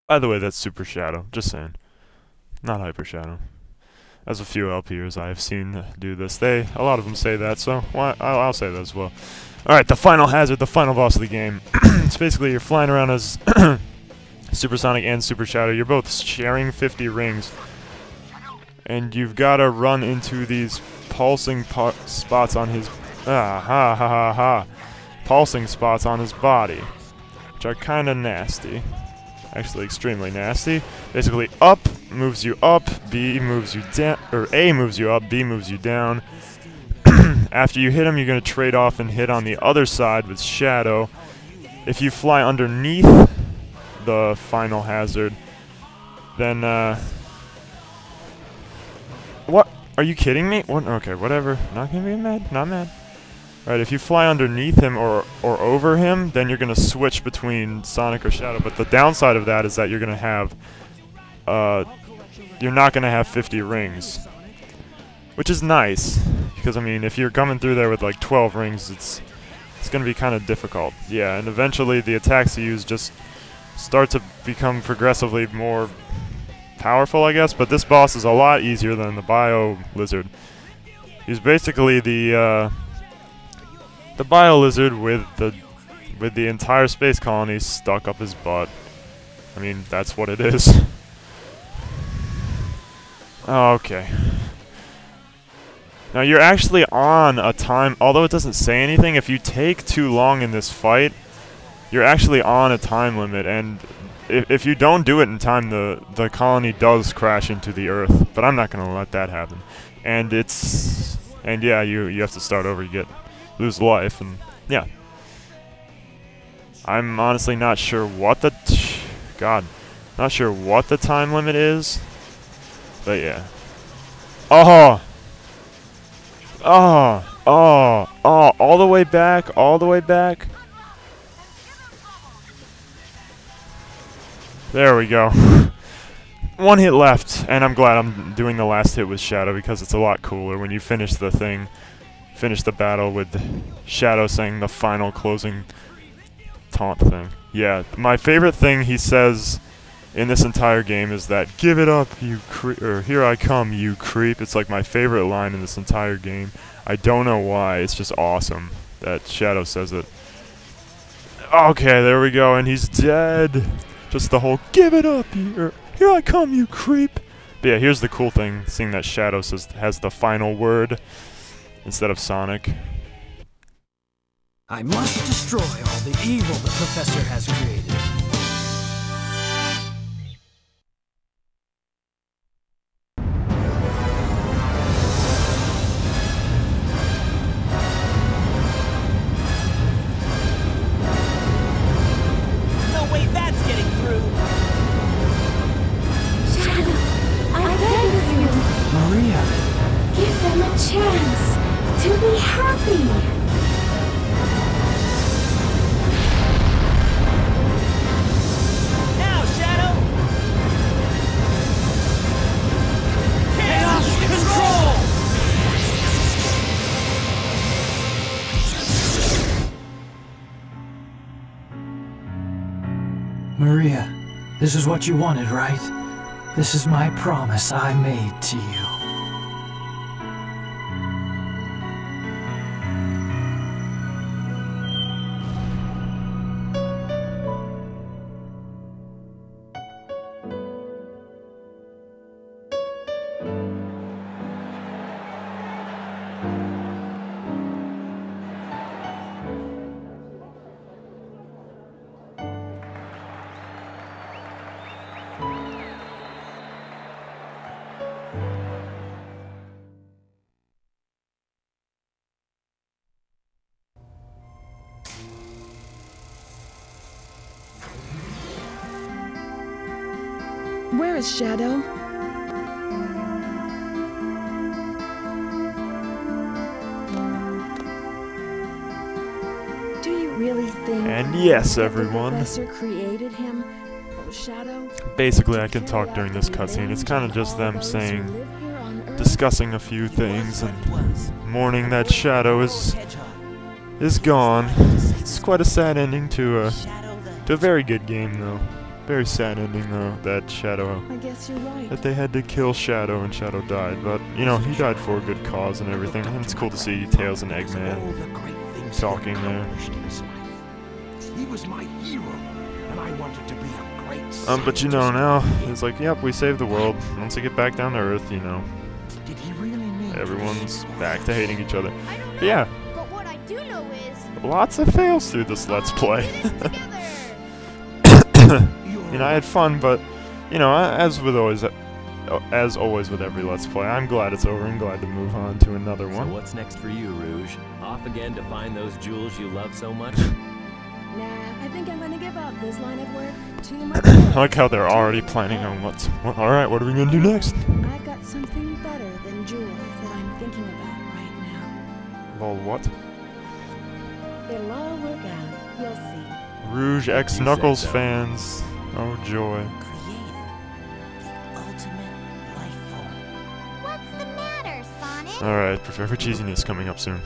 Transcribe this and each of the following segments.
By the way, that's Super Shadow. Just saying. Not Hyper Shadow. As a few LPers I have seen do this. A lot of them say that, so I'll say that as well. Alright, the final hazard, the final boss of the game. It's basically you're flying around as Supersonic and Super Shadow. You're both sharing 50 rings. And you've got to run into these pulsing spots on his... Pulsing spots on his body. Which are kind of nasty. Actually extremely nasty. Basically, up moves you up, B moves you down, or A moves you up, B moves you down. After you hit him, you're going to trade off and hit on the other side with Shadow. If you fly underneath the final hazard, then, what? Are you kidding me? What? Okay, whatever. Not gonna be mad. Not mad. Right, if you fly underneath him or over him, then you're going to switch between Sonic or Shadow. But the downside of that is that you're going to have, you're not going to have 50 rings. Which is nice, because, I mean, if you're coming through there with, like, 12 rings, it's going to be kind of difficult. Yeah, and eventually the attacks you use just start to become progressively more powerful, I guess. But this boss is a lot easier than the Bio Lizard. He's basically the Bio Lizard with the entire space colony stuck up his butt. I mean, that's what it is. Okay. Now you're actually on a time, although it doesn't say anything, if you take too long in this fight, you're actually on a time limit, and if you don't do it in time, the colony does crash into the Earth. But I'm not gonna let that happen. And yeah, you have to start over, you lose life, and yeah. I'm honestly not sure what the not sure what the time limit is, but yeah. Oh, all the way back, all the way back. There we go. One hit left, and I'm glad I'm doing the last hit with Shadow because it's a lot cooler when you finish the thing. Finish the battle with Shadow saying the final closing taunt thing. Yeah, my favorite thing he says in this entire game is that, "Give it up, you creep," or "Here I come, you creep." It's like my favorite line in this entire game. I don't know why, it's just awesome that Shadow says it. Okay, there we go, and he's dead. Just the whole, "Give it up, you," "Here I come, you creep." But yeah, here's the cool thing, seeing that Shadow has the final word instead of Sonic. I must destroy all the evil the Professor has created. No way that's getting through! Shadow, I beg of you, Maria! give them a chance to be happy. Maria, this is what you wanted, right? This is my promise I made to you. Where is Shadow? Do you really think And yes, that everyone. the Professor created him? Oh, Shadow? Basically, I can talk during this cutscene. It's kind of just them saying, discussing a few things, and mourning that Shadow is gone. It's quite a sad ending to a very good game, though. Very sad ending though, that Shadow, I guess you're right. that they had to kill Shadow and Shadow died, but you know, he died for a good cause and everything, and it's cool to see Tails and Eggman talking there. He was my hero, and I wanted to be a great But you know, now, it's like, yep, we saved the world. Once we get back down to Earth, you know, Did he really mean everyone's back to hating each other. But yeah, But what I do know is lots of fails through this Let's Play. You know, I had fun, but, you know, as always with every Let's Play, I'm glad it's over and glad to move on to another So one. what's next for you, Rouge? Off again to find those jewels you love so much? Nah, I think I'm gonna give up this line of work to my I like how they're already planning on alright, what are we gonna do next? I've got something better than jewels that I'm thinking about right now. Lol, what? It'll all work out. You'll see. Rouge X You said Knuckles so. fans. Oh joy. Created the ultimate life form. What's the matter, Sonic? Alright, prepare for cheesiness coming up soon.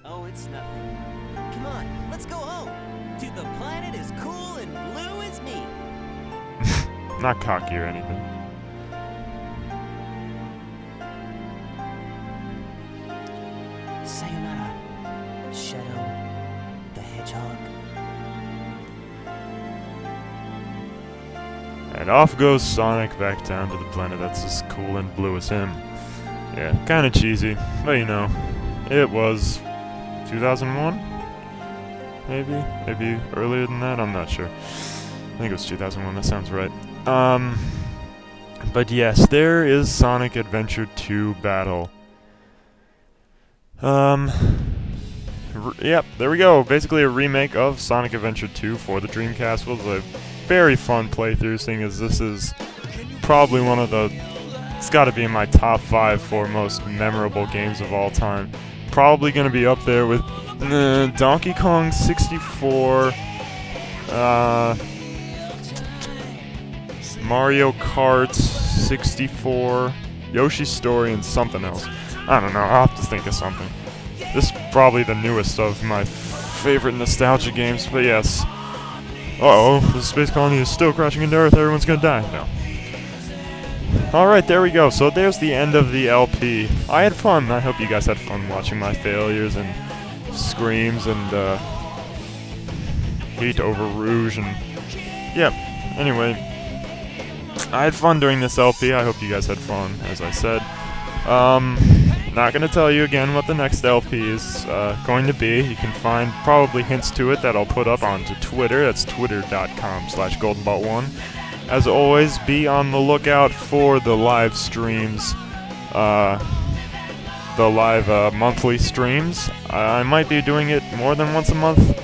Oh, it's nothing. Come on, let's go home. To the planet as cool and blue as me. Not cocky or anything. Sayonara, Shadow the Hedgehog. And off goes Sonic back down to the planet that's as cool and blue as him. Yeah, kinda cheesy, but you know, it was 2001? Maybe? Maybe earlier than that? I'm not sure. I think it was 2001, that sounds right. But yes, there is Sonic Adventure 2 Battle. Yep, there we go. Basically a remake of Sonic Adventure 2 for the Dreamcast. Was a very fun playthrough, seeing as this is probably one of the... It's gotta be in my top 5 for most memorable games of all time. Probably gonna be up there with Donkey Kong 64, Mario Kart 64, Yoshi's Story, and something else. I don't know, I'll have to think of something. This is probably the newest of my favorite nostalgia games, but yes. Uh-oh, the space colony is still crashing into Earth, everyone's gonna die. No. Alright, there we go. So there's the end of the LP. I had fun. I hope you guys had fun watching my failures and screams and hate over Rouge and... Yeah, anyway. I had fun doing this LP. I hope you guys had fun, as I said. Not gonna tell you again what the next LP is going to be. You can find probably hints to it that I'll put up onto Twitter. That's twitter.com/GoldenboltLP1. As always, be on the lookout for the live streams, the live monthly streams. I might be doing it more than once a month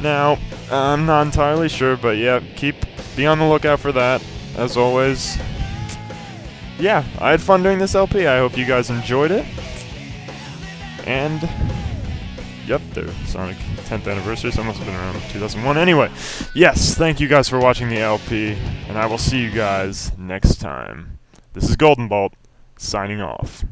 now. I'm not entirely sure, but yeah, be on the lookout for that. As always, yeah, I had fun doing this LP. I hope you guys enjoyed it. And yep, there, Sonic 10th anniversary, so it must have been around 2001. Anyway, yes, thank you guys for watching the LP, and I will see you guys next time. This is Golden Bolt, signing off.